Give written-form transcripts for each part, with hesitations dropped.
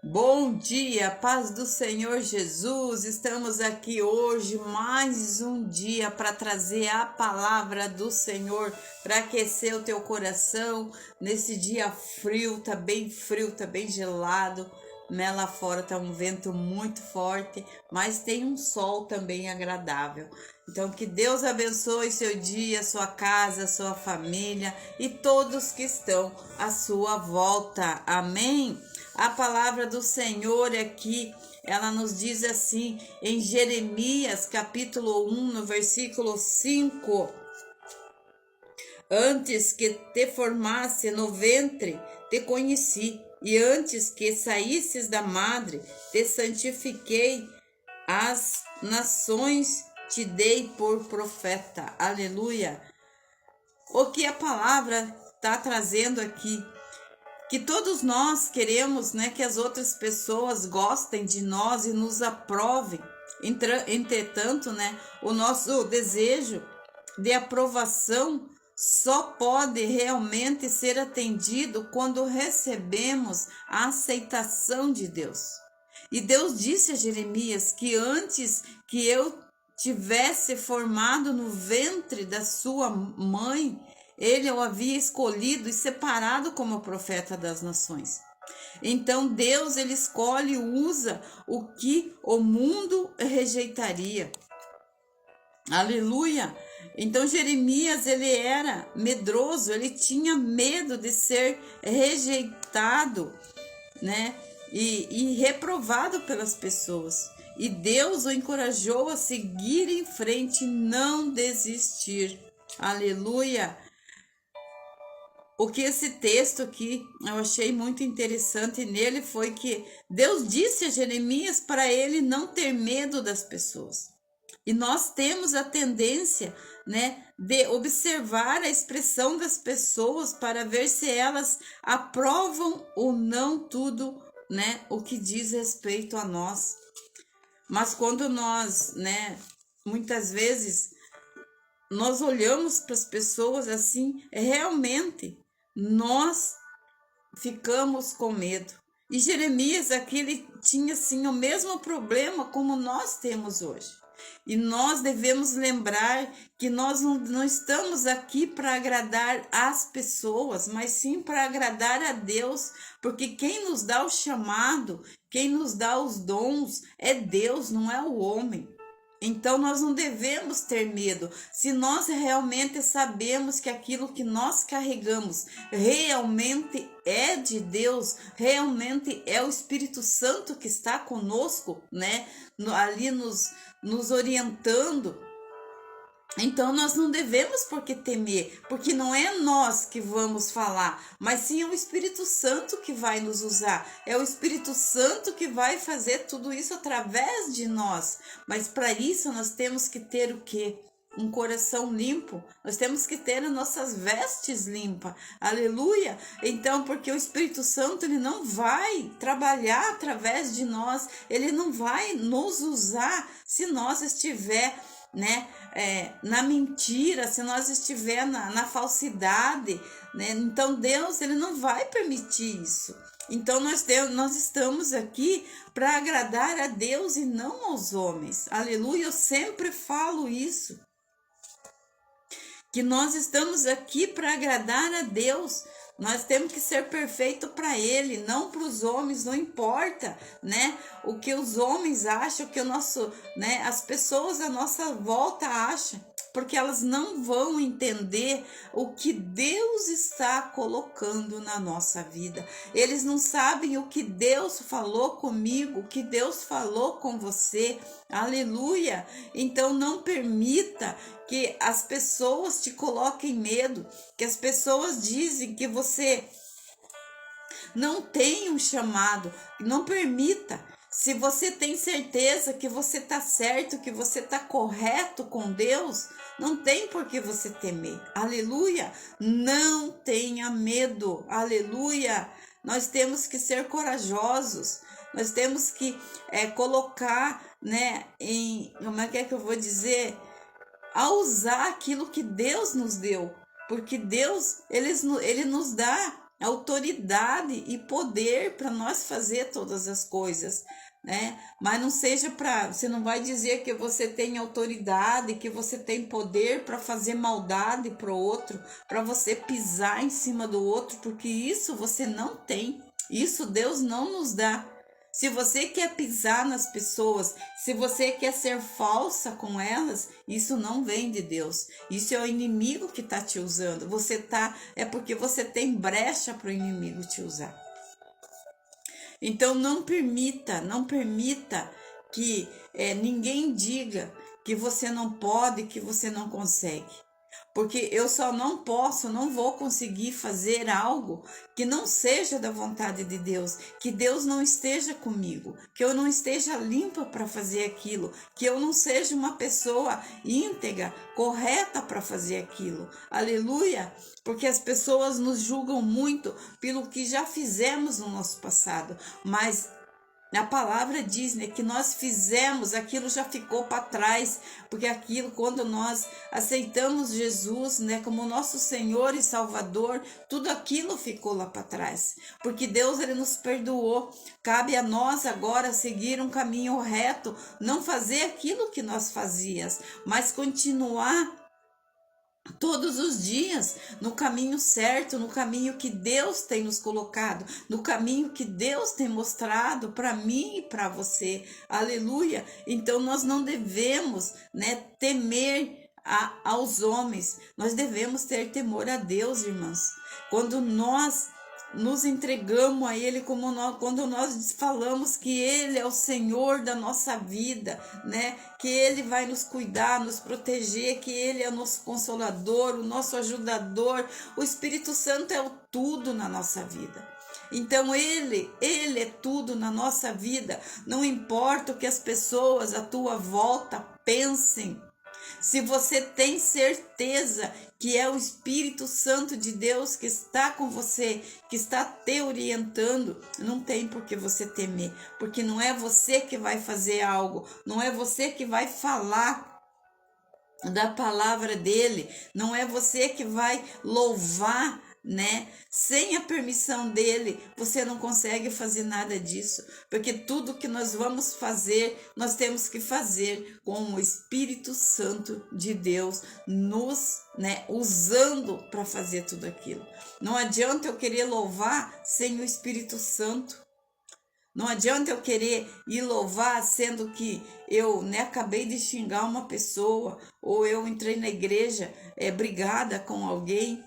Bom dia, paz do Senhor Jesus. Estamos aqui hoje mais um dia para trazer a palavra do Senhor, para aquecer o teu coração nesse dia frio, tá bem gelado, né? Lá fora tá um vento muito forte, mas tem um sol também agradável. Então que Deus abençoe seu dia, sua casa, sua família e todos que estão à sua volta. Amém. A palavra do Senhor aqui, ela nos diz assim, em Jeremias, capítulo 1, no versículo 5. Antes que te formasse no ventre, te conheci, e antes que saísses da madre, te santifiquei, as nações te dei por profeta. Aleluia! O que a palavra está trazendo aqui? Que todos nós queremos, né, que as outras pessoas gostem de nós e nos aprovem. Entretanto, né, o nosso desejo de aprovação só pode realmente ser atendido quando recebemos a aceitação de Deus. E Deus disse a Jeremias que antes que eu tivesse formado no ventre da sua mãe, ele o havia escolhido e separado como profeta das nações. Então Deus, ele escolhe e usa o que o mundo rejeitaria. Aleluia! Então Jeremias, ele era medroso, ele tinha medo de ser rejeitado, né? E reprovado pelas pessoas. E Deus o encorajou a seguir em frente e não desistir. Aleluia! O que esse texto aqui eu achei muito interessante nele foi que Deus disse a Jeremias para ele não ter medo das pessoas. E nós temos a tendência, né, de observar a expressão das pessoas para ver se elas aprovam ou não tudo, né, o que diz respeito a nós. Mas quando nós, né, muitas vezes nós olhamos para as pessoas assim, realmente nós ficamos com medo. E Jeremias aqui, ele tinha assim o mesmo problema como nós temos hoje. E nós devemos lembrar que nós não estamos aqui para agradar as pessoas, mas sim para agradar a Deus, porque quem nos dá o chamado, quem nos dá os dons é Deus, não é o homem. Então nós não devemos ter medo, se nós realmente sabemos que aquilo que nós carregamos realmente é de Deus, realmente é o Espírito Santo que está conosco, né? Ali nos orientando. Então nós não devemos por que temer, porque não é nós que vamos falar, mas sim é o Espírito Santo que vai nos usar. É o Espírito Santo que vai fazer tudo isso através de nós. Mas para isso nós temos que ter o quê? Um coração limpo, nós temos que ter as nossas vestes limpas, aleluia. Então, porque o Espírito Santo, ele não vai trabalhar através de nós, ele não vai nos usar se nós estiver, né, na mentira, se nós estiver na falsidade, né? Então Deus, ele não vai permitir isso. Então nós estamos aqui para agradar a Deus e não aos homens, aleluia. Eu sempre falo isso, que nós estamos aqui para agradar a Deus. Nós temos que ser perfeito para Ele, não para os homens, não importa, né? O que os homens acham, o que né? As pessoas à nossa volta acham, porque elas não vão entender o que Deus está colocando na nossa vida. Eles não sabem o que Deus falou comigo, o que Deus falou com você. Aleluia! Então não permita que as pessoas te coloquem medo, que as pessoas dizem que você não tem um chamado. Não permita. Se você tem certeza que você está certo, que você está correto com Deus, não tem por que você temer. Aleluia! Não tenha medo. Aleluia! Nós temos que ser corajosos. Nós temos que colocar, né, como é que eu vou dizer? A usar aquilo que Deus nos deu. Porque Deus, ele nos dá autoridade e poder para nós fazer todas as coisas, né? Mas não seja você não vai dizer que você tem autoridade, que você tem poder para fazer maldade para o outro, para você pisar em cima do outro, porque isso você não tem. Isso Deus não nos dá. Se você quer pisar nas pessoas, se você quer ser falsa com elas, isso não vem de Deus. Isso é o inimigo que está te usando. É porque você tem brecha para o inimigo te usar. Então não permita que ninguém diga que você não pode, que você não consegue. Porque eu só não vou conseguir fazer algo que não seja da vontade de Deus, que Deus não esteja comigo, que eu não esteja limpa para fazer aquilo, que eu não seja uma pessoa íntegra, correta para fazer aquilo. Aleluia! Porque as pessoas nos julgam muito pelo que já fizemos no nosso passado, mas a palavra diz, né, que nós fizemos, aquilo já ficou para trás, porque aquilo, quando nós aceitamos Jesus, né, como nosso Senhor e Salvador, tudo aquilo ficou lá para trás, porque Deus, ele nos perdoou. Cabe a nós agora seguir um caminho reto, não fazer aquilo que nós fazíamos, mas continuar todos os dias no caminho certo, no caminho que Deus tem nos colocado, no caminho que Deus tem mostrado para mim e para você. Aleluia! Então nós não devemos, né, temer aos homens, nós devemos ter temor a Deus, irmãos. Quando nós nos entregamos a Ele, quando nós falamos que Ele é o Senhor da nossa vida, né? Que Ele vai nos cuidar, nos proteger, que Ele é o nosso consolador, o nosso ajudador, o Espírito Santo é o tudo na nossa vida. Então Ele é tudo na nossa vida, não importa o que as pessoas à tua volta pensem. Se você tem certeza que é o Espírito Santo de Deus que está com você, que está te orientando, não tem por que você temer, porque não é você que vai fazer algo, não é você que vai falar da palavra dele, não é você que vai louvar, né? Sem a permissão dele, você não consegue fazer nada disso, porque tudo que nós vamos fazer, nós temos que fazer com o Espírito Santo de Deus nos, né, usando para fazer tudo aquilo. Não adianta eu querer louvar sem o Espírito Santo. Não adianta eu querer ir louvar sendo que eu, né, acabei de xingar uma pessoa, ou eu entrei na igreja brigada com alguém,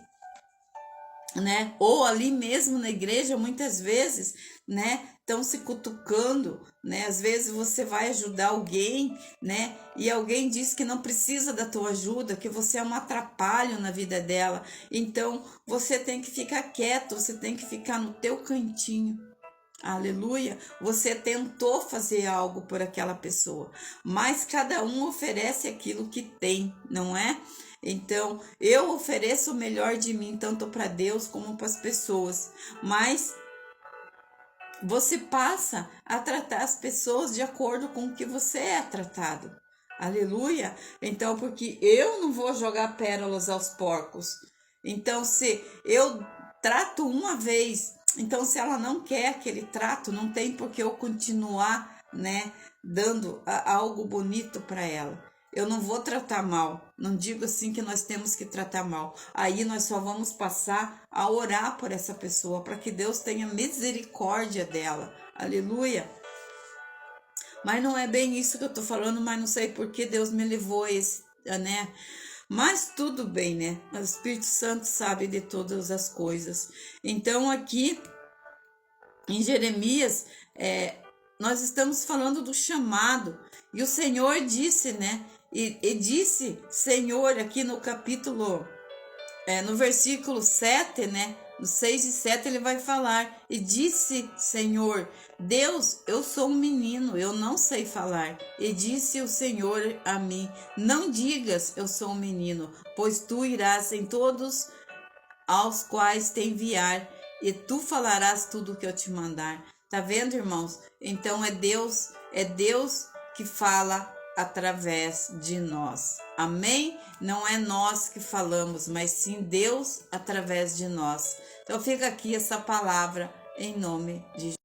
né? Ou ali mesmo na igreja, muitas vezes, né, estão se cutucando, né? Às vezes você vai ajudar alguém, né, e alguém diz que não precisa da tua ajuda, que você é um atrapalho na vida dela. Então, você tem que ficar quieto, você tem que ficar no teu cantinho. Aleluia, você tentou fazer algo por aquela pessoa, mas cada um oferece aquilo que tem, não é? Então, eu ofereço o melhor de mim, tanto para Deus como para as pessoas, mas você passa a tratar as pessoas de acordo com o que você é tratado. Aleluia, então, porque eu não vou jogar pérolas aos porcos. Então, se eu trato uma vez, então, se ela não quer aquele trato, não tem por que eu continuar, né, dando algo bonito para ela. Eu não vou tratar mal. Não digo assim que nós temos que tratar mal. Aí nós só vamos passar a orar por essa pessoa, para que Deus tenha misericórdia dela. Aleluia. Mas não é bem isso que eu tô falando, mas não sei por que Deus me levou a esse, né? Mas tudo bem, né? O Espírito Santo sabe de todas as coisas. Então, aqui em Jeremias, nós estamos falando do chamado. E o Senhor disse, né? E disse, Senhor, aqui no capítulo, no versículo 7, né? No 6 e 7 ele vai falar, e disse, Senhor, Deus, eu sou um menino, eu não sei falar. E disse o Senhor a mim, não digas, eu sou um menino, pois tu irás em todos aos quais te enviar, e tu falarás tudo o que eu te mandar. Tá vendo, irmãos? Então é Deus que fala através de nós. Amém? Não é nós que falamos, mas sim Deus através de nós. Então fica aqui essa palavra em nome de Jesus.